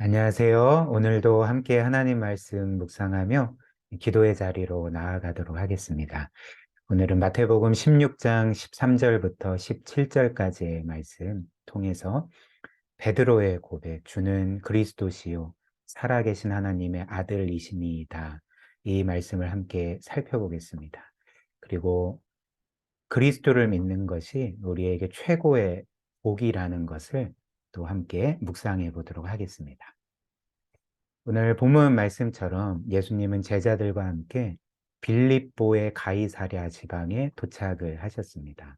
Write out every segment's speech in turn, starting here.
안녕하세요. 오늘도 함께 하나님 말씀 묵상하며 기도의 자리로 나아가도록 하겠습니다. 오늘은 마태복음 16장 13절부터 17절까지의 말씀 통해서 베드로의 고백, 주는 그리스도시요 살아계신 하나님의 아들이시니이다. 이 말씀을 함께 살펴보겠습니다. 그리고 그리스도를 믿는 것이 우리에게 최고의 복이라는 것을 또 함께 묵상해 보도록 하겠습니다. 오늘 본문 말씀처럼 예수님은 제자들과 함께 빌립보의 가이사랴 지방에 도착을 하셨습니다.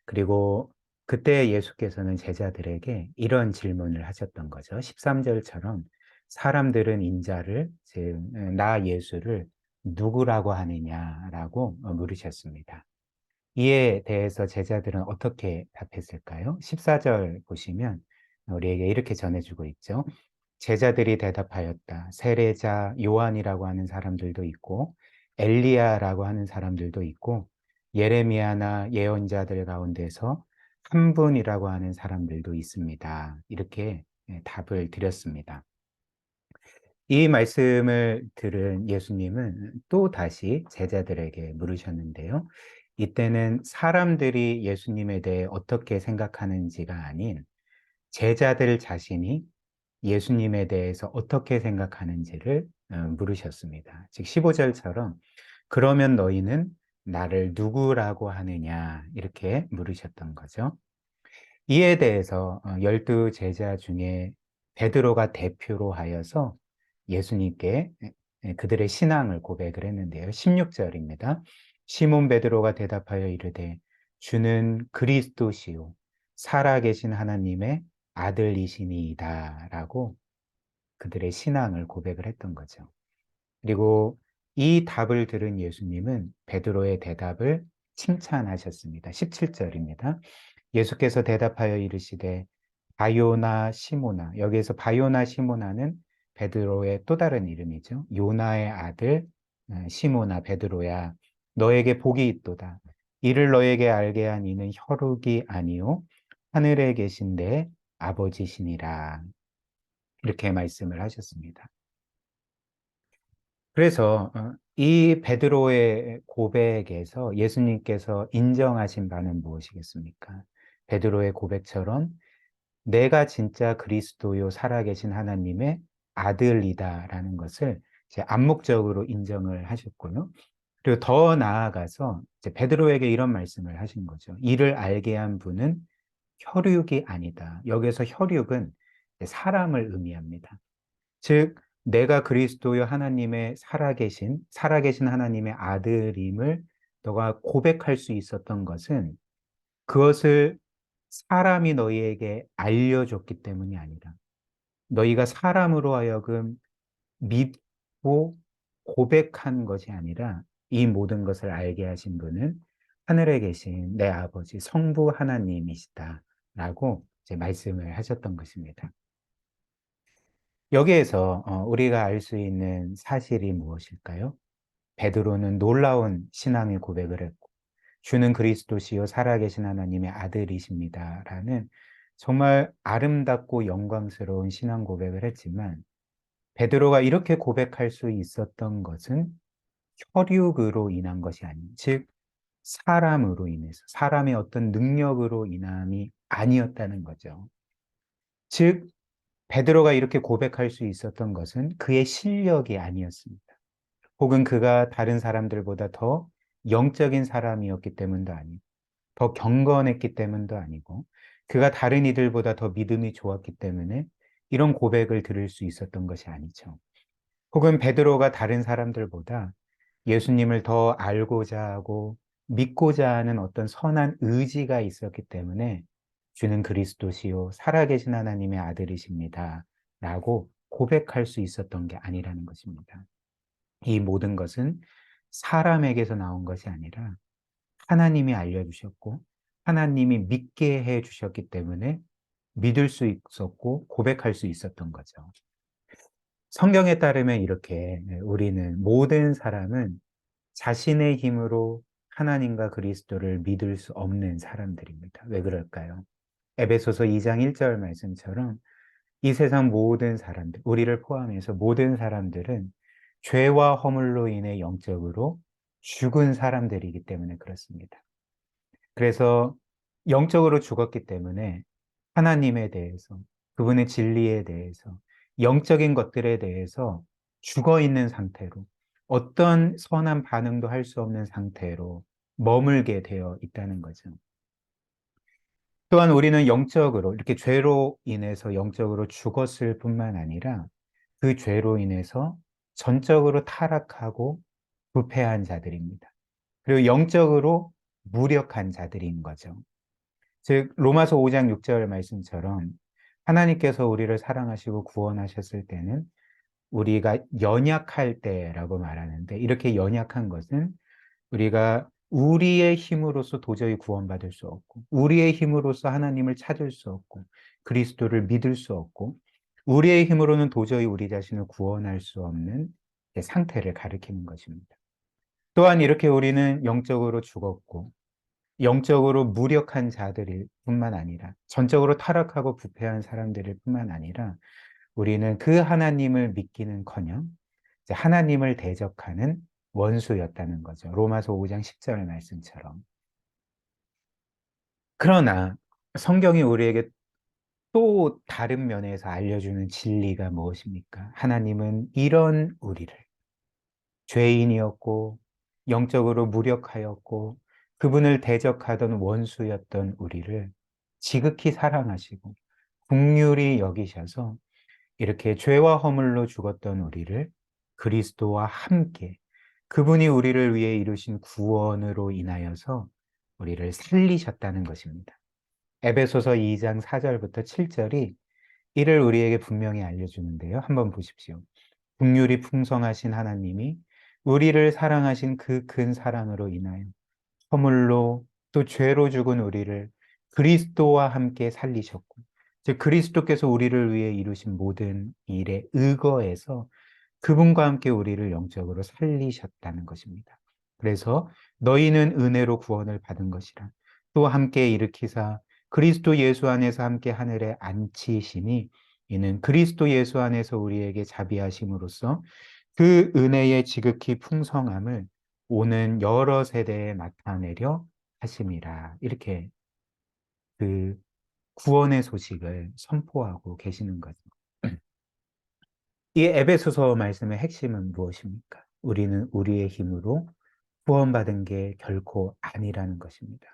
그리고 그때 예수께서는 제자들에게 이런 질문을 하셨던 거죠. 13절처럼 사람들은 인자를, 즉, 나 예수를 누구라고 하느냐라고 물으셨습니다. 이에 대해서 제자들은 어떻게 답했을까요? 14절 보시면 우리에게 이렇게 전해주고 있죠. 제자들이 대답하였다. 세례자 요한이라고 하는 사람들도 있고 엘리야라고 하는 사람들도 있고 예레미야나 예언자들 가운데서 한 분이라고 하는 사람들도 있습니다. 이렇게 답을 드렸습니다. 이 말씀을 들은 예수님은 또 다시 제자들에게 물으셨는데요. 이때는 사람들이 예수님에 대해 어떻게 생각하는지가 아닌 제자들 자신이 예수님에 대해서 어떻게 생각하는지를 물으셨습니다. 즉 15절처럼 그러면 너희는 나를 누구라고 하느냐 이렇게 물으셨던 거죠. 이에 대해서 12 제자 중에 베드로가 대표로 하여서 예수님께 그들의 신앙을 고백을 했는데요. 16절입니다. 시몬 베드로가 대답하여 이르되 주는 그리스도시요 살아계신 하나님의 아들이시니이다 라고 그들의 신앙을 고백을 했던 거죠. 그리고 이 답을 들은 예수님은 베드로의 대답을 칭찬하셨습니다. 17절입니다. 예수께서 대답하여 이르시되 바요나 시모나, 여기에서 바요나 시모나는 베드로의 또 다른 이름이죠. 요나의 아들 시모나 베드로야, 너에게 복이 있도다. 이를 너에게 알게 한 이는 혈육이 아니요 하늘에 계신 내 아버지시니라. 이렇게 말씀을 하셨습니다. 그래서 이 베드로의 고백에서 예수님께서 인정하신 바는 무엇이겠습니까? 베드로의 고백처럼 내가 진짜 그리스도요 살아계신 하나님의 아들이다라는 것을 이제 암묵적으로 인정을 하셨고요. 그리고 더 나아가서 이제 베드로에게 이런 말씀을 하신 거죠. 이를 알게 한 분은 혈육이 아니다. 여기서 혈육은 사람을 의미합니다. 즉 내가 그리스도요 하나님의 살아계신 하나님의 아들임을 너가 고백할 수 있었던 것은 그것을 사람이 너희에게 알려줬기 때문이 아니라 너희가 사람으로 하여금 믿고 고백한 것이 아니라 이 모든 것을 알게 하신 분은 하늘에 계신 내 아버지 성부 하나님이시다라고 이제 말씀을 하셨던 것입니다. 여기에서 우리가 알 수 있는 사실이 무엇일까요? 베드로는 놀라운 신앙의 고백을 했고 주는 그리스도시요 살아계신 하나님의 아들이십니다라는 정말 아름답고 영광스러운 신앙 고백을 했지만 베드로가 이렇게 고백할 수 있었던 것은 혈육으로 인한 것이 아닌, 즉 사람으로 인해서 사람의 어떤 능력으로 인함이 아니었다는 거죠. 즉 베드로가 이렇게 고백할 수 있었던 것은 그의 실력이 아니었습니다. 혹은 그가 다른 사람들보다 더 영적인 사람이었기 때문도 아니고 더 경건했기 때문도 아니고 그가 다른 이들보다 더 믿음이 좋았기 때문에 이런 고백을 들을 수 있었던 것이 아니죠. 혹은 베드로가 다른 사람들보다 예수님을 더 알고자 하고 믿고자 하는 어떤 선한 의지가 있었기 때문에 주는 그리스도시요 살아계신 하나님의 아들이십니다 라고 고백할 수 있었던 게 아니라는 것입니다. 이 모든 것은 사람에게서 나온 것이 아니라 하나님이 알려주셨고 하나님이 믿게 해주셨기 때문에 믿을 수 있었고 고백할 수 있었던 거죠. 성경에 따르면 이렇게 우리는 모든 사람은 자신의 힘으로 하나님과 그리스도를 믿을 수 없는 사람들입니다. 왜 그럴까요? 에베소서 2장 1절 말씀처럼 이 세상 모든 사람들, 우리를 포함해서 모든 사람들은 죄와 허물로 인해 영적으로 죽은 사람들이기 때문에 그렇습니다. 그래서 영적으로 죽었기 때문에 하나님에 대해서, 그분의 진리에 대해서, 영적인 것들에 대해서 죽어 있는 상태로 어떤 선한 반응도 할 수 없는 상태로 머물게 되어 있다는 거죠. 또한 우리는 영적으로 이렇게 죄로 인해서 영적으로 죽었을 뿐만 아니라 그 죄로 인해서 전적으로 타락하고 부패한 자들입니다. 그리고 영적으로 무력한 자들인 거죠. 즉 로마서 5장 6절 말씀처럼 하나님께서 우리를 사랑하시고 구원하셨을 때는 우리가 연약할 때라고 말하는데, 이렇게 연약한 것은 우리가 우리의 힘으로서 도저히 구원받을 수 없고, 우리의 힘으로서 하나님을 찾을 수 없고, 그리스도를 믿을 수 없고, 우리의 힘으로는 도저히 우리 자신을 구원할 수 없는 상태를 가리키는 것입니다. 또한 이렇게 우리는 영적으로 죽었고 영적으로 무력한 자들일 뿐만 아니라, 전적으로 타락하고 부패한 사람들일 뿐만 아니라, 우리는 그 하나님을 믿기는커녕 이제 하나님을 대적하는 원수였다는 거죠. 로마서 5장 10절 말씀처럼. 그러나 성경이 우리에게 또 다른 면에서 알려주는 진리가 무엇입니까? 하나님은 이런 우리를, 죄인이었고 영적으로 무력하였고 그분을 대적하던 원수였던 우리를 지극히 사랑하시고 긍휼히 여기셔서 이렇게 죄와 허물로 죽었던 우리를 그리스도와 함께 그분이 우리를 위해 이루신 구원으로 인하여서 우리를 살리셨다는 것입니다. 에베소서 2장 4절부터 7절이 이를 우리에게 분명히 알려주는데요. 한번 보십시오. 긍휼이 풍성하신 하나님이 우리를 사랑하신 그 큰 사랑으로 인하여 허물로 또 죄로 죽은 우리를 그리스도와 함께 살리셨고, 즉 그리스도께서 우리를 위해 이루신 모든 일에 의거해서 그분과 함께 우리를 영적으로 살리셨다는 것입니다. 그래서 너희는 은혜로 구원을 받은 것이라 또 함께 일으키사 그리스도 예수 안에서 함께 하늘에 앉히시니 이는 그리스도 예수 안에서 우리에게 자비하심으로써 그 은혜의 지극히 풍성함을 오는 여러 세대에 나타내려 하심이라. 이렇게 그 구원의 소식을 선포하고 계시는 거죠. 이 에베소서 말씀의 핵심은 무엇입니까? 우리는 우리의 힘으로 구원받은 게 결코 아니라는 것입니다.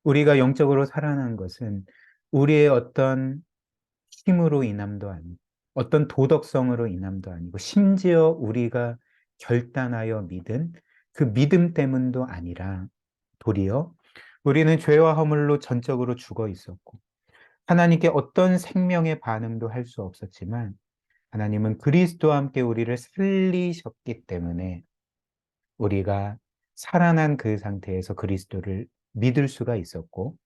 우리가 영적으로 살아난 것은 우리의 어떤 힘으로 인함도 아니고 어떤 도덕성으로 인함도 아니고 심지어 우리가 결단하여 믿은 그 믿음 때문도 아니라 도리어 우리는 죄와 허물로 전적으로 죽어 있었고 하나님께 어떤 생명의 반응도 할 수 없었지만 하나님은 그리스도와 함께 우리를 살리셨기 때문에 우리가 살아난 그 상태에서 그리스도를 믿을 수가 있었고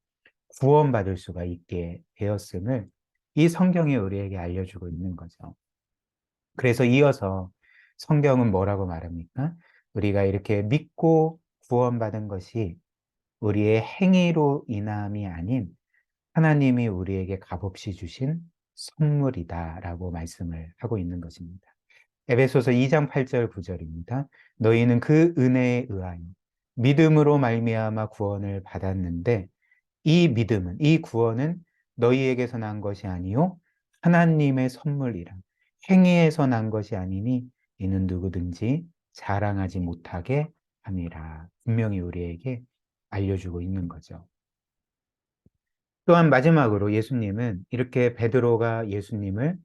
구원받을 수가 있게 되었음을 이 성경이 우리에게 알려주고 있는 거죠. 그래서 이어서 성경은 뭐라고 말합니까? 우리가 이렇게 믿고 구원받은 것이 우리의 행위로 인함이 아닌 하나님이 우리에게 값없이 주신 선물이다라고 말씀을 하고 있는 것입니다. 에베소서 2장 8절 9절입니다. 너희는 그 은혜에 의하여 믿음으로 말미암아 구원을 받았는데 이 믿음은, 이 구원은 너희에게서 난 것이 아니요 하나님의 선물이라. 행위에서 난 것이 아니니 이는 누구든지 자랑하지 못하게 함이라. 분명히 우리에게 알려주고 있는 거죠. 또한 마지막으로 예수님은 이렇게 베드로가 예수님을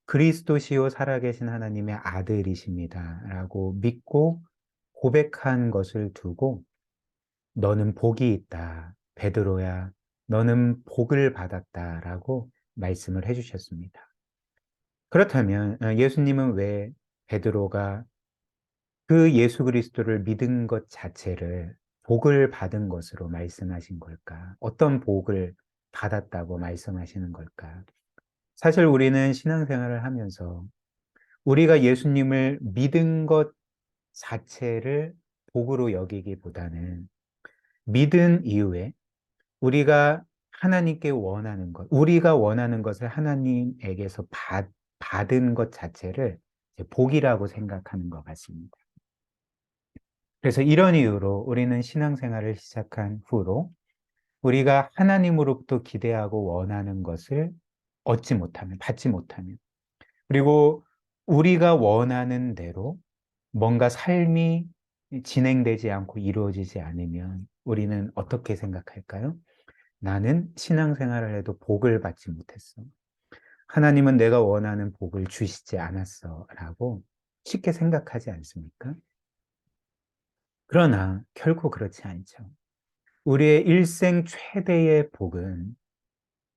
그리스도시요 살아계신 하나님의 아들이십니다 라고 믿고 고백한 것을 두고 너는 복이 있다. 베드로야, 너는 복을 받았다라고 말씀을 해주셨습니다. 그렇다면 예수님은 왜 베드로가 그 예수 그리스도를 믿은 것 자체를 복을 받은 것으로 말씀하신 걸까? 어떤 복을 받았다고 말씀하시는 걸까? 사실 우리는 신앙생활을 하면서 우리가 예수님을 믿은 것 자체를 복으로 여기기보다는 믿은 이후에 우리가 하나님께 원하는 것, 우리가 원하는 것을 하나님에게서 받은 것 자체를 이제 복이라고 생각하는 것 같습니다. 그래서 이런 이유로 우리는 신앙생활을 시작한 후로 우리가 하나님으로부터 기대하고 원하는 것을 얻지 못하면, 받지 못하면, 그리고 우리가 원하는 대로 뭔가 삶이 진행되지 않고 이루어지지 않으면 우리는 어떻게 생각할까요? 나는 신앙생활을 해도 복을 받지 못했어. 하나님은 내가 원하는 복을 주시지 않았어. 라고 쉽게 생각하지 않습니까? 그러나 결코 그렇지 않죠. 우리의 일생 최대의 복은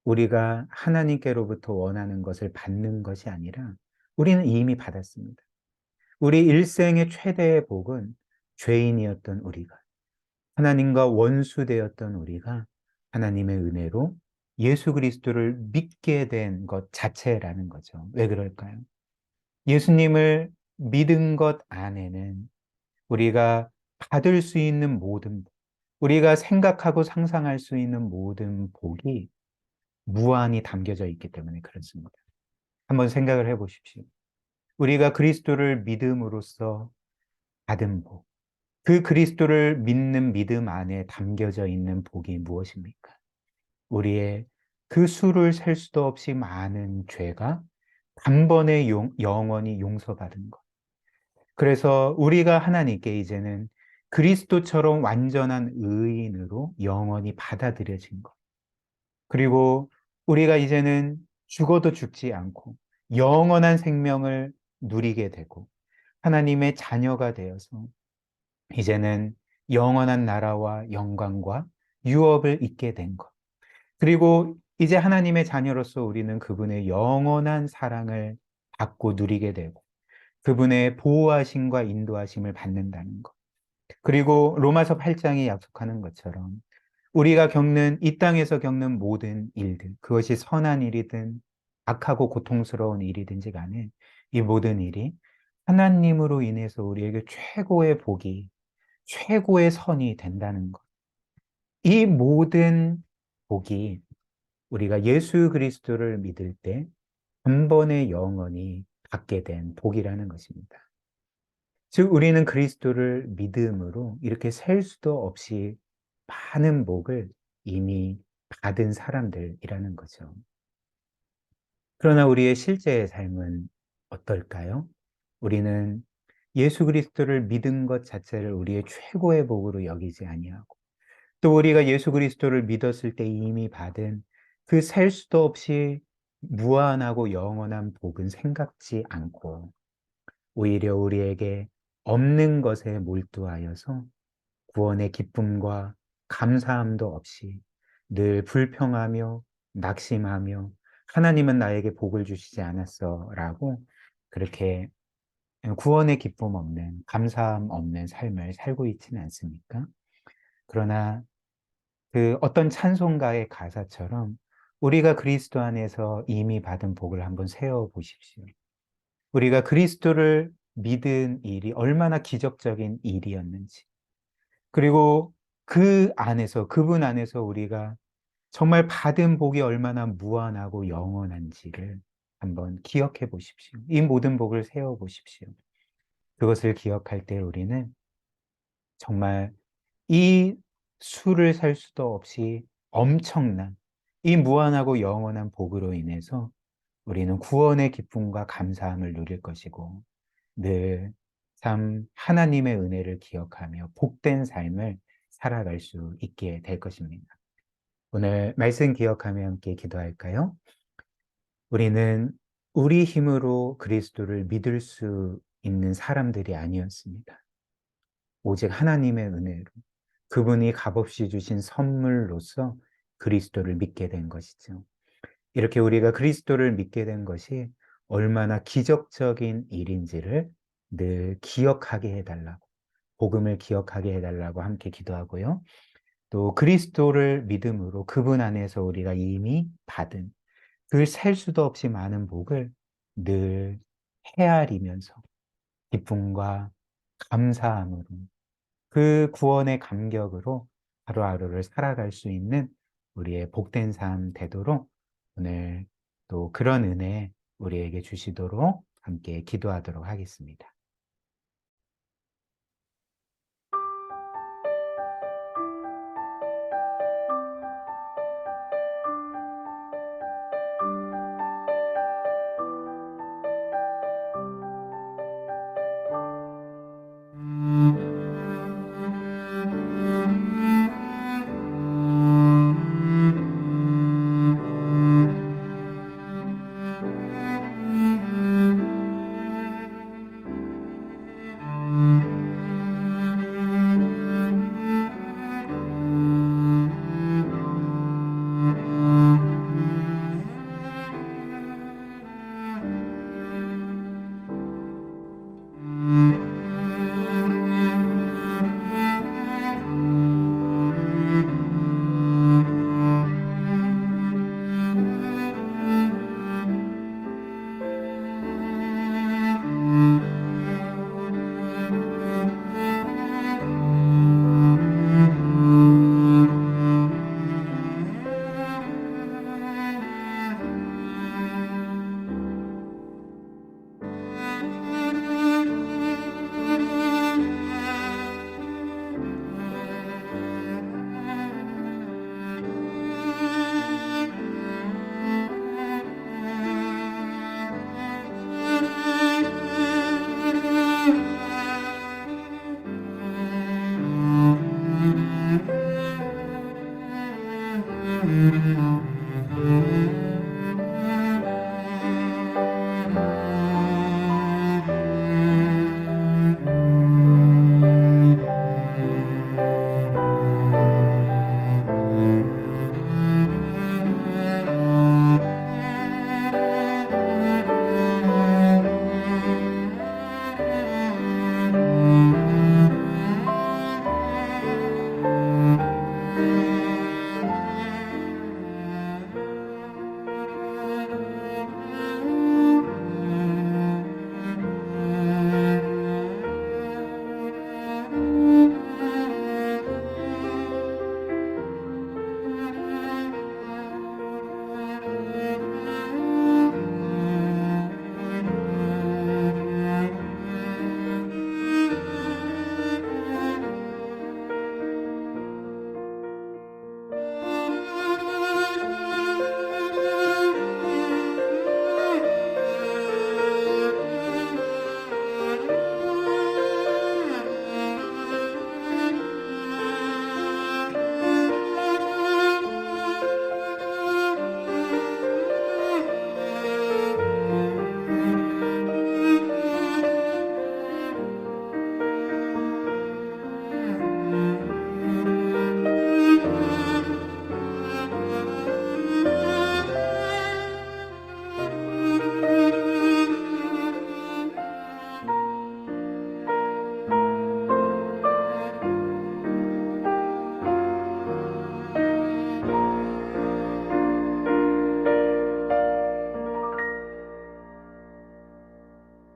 우리가 하나님께로부터 원하는 것을 받는 것이 아니라 우리는 이미 받았습니다. 우리 일생의 최대의 복은 죄인이었던 우리가, 하나님과 원수되었던 우리가 하나님의 은혜로 예수 그리스도를 믿게 된 것 자체라는 거죠. 왜 그럴까요? 예수님을 믿은 것 안에는 우리가 받을 수 있는 모든, 우리가 생각하고 상상할 수 있는 모든 복이 무한히 담겨져 있기 때문에 그렇습니다. 한번 생각을 해 보십시오. 우리가 그리스도를 믿음으로써 받은 복, 그 그리스도를 믿는 믿음 안에 담겨져 있는 복이 무엇입니까? 우리의 그 수를 셀 수도 없이 많은 죄가 단번에 영원히 용서받은 것. 그래서 우리가 하나님께 이제는 그리스도처럼 완전한 의인으로 영원히 받아들여진 것. 그리고 우리가 이제는 죽어도 죽지 않고 영원한 생명을 누리게 되고 하나님의 자녀가 되어서 이제는 영원한 나라와 영광과 유업을 잊게 된 것. 그리고 이제 하나님의 자녀로서 우리는 그분의 영원한 사랑을 받고 누리게 되고 그분의 보호하심과 인도하심을 받는다는 것. 그리고 로마서 8장이 약속하는 것처럼 우리가 겪는 이 땅에서 겪는 모든 일들, 그것이 선한 일이든 악하고 고통스러운 일이든지 간에 이 모든 일이 하나님으로 인해서 우리에게 최고의 복이, 최고의 선이 된다는 것. 이 모든 복이 우리가 예수 그리스도를 믿을 때 단번에 영원히 받게 된 복이라는 것입니다. 즉, 우리는 그리스도를 믿음으로 이렇게 셀 수도 없이 많은 복을 이미 받은 사람들이라는 거죠. 그러나 우리의 실제의 삶은 어떨까요? 우리는 예수 그리스도를 믿은 것 자체를 우리의 최고의 복으로 여기지 아니하고 또 우리가 예수 그리스도를 믿었을 때 이미 받은 그 셀 수도 없이 무한하고 영원한 복은 생각지 않고 오히려 우리에게 없는 것에 몰두하여서 구원의 기쁨과 감사함도 없이 늘 불평하며 낙심하며 하나님은 나에게 복을 주시지 않았어 라고 그렇게 구원의 기쁨 없는 감사함 없는 삶을 살고 있지는 않습니까? 그러나 그 어떤 찬송가의 가사처럼 우리가 그리스도 안에서 이미 받은 복을 한번 세워 보십시오. 우리가 그리스도를 믿은 일이 얼마나 기적적인 일이었는지, 그리고 그 안에서, 그분 안에서 우리가 정말 받은 복이 얼마나 무한하고 영원한지를 한번 기억해 보십시오. 이 모든 복을 세워 보십시오. 그것을 기억할 때 우리는 정말 이 수를 살 수도 없이 엄청난 이 무한하고 영원한 복으로 인해서 우리는 구원의 기쁨과 감사함을 누릴 것이고 늘 참 하나님의 은혜를 기억하며 복된 삶을 살아갈 수 있게 될 것입니다. 오늘 말씀 기억하며 함께 기도할까요? 우리는 우리 힘으로 그리스도를 믿을 수 있는 사람들이 아니었습니다. 오직 하나님의 은혜로 그분이 값없이 주신 선물로서 그리스도를 믿게 된 것이죠. 이렇게 우리가 그리스도를 믿게 된 것이 얼마나 기적적인 일인지를 늘 기억하게 해달라고, 복음을 기억하게 해달라고 함께 기도하고요. 또 그리스도를 믿음으로 그분 안에서 우리가 이미 받은 그 셀 수도 없이 많은 복을 늘 헤아리면서 기쁨과 감사함으로 그 구원의 감격으로 하루하루를 살아갈 수 있는 우리의 복된 삶 되도록 오늘 또 그런 은혜 우리에게 주시도록 함께 기도하도록 하겠습니다.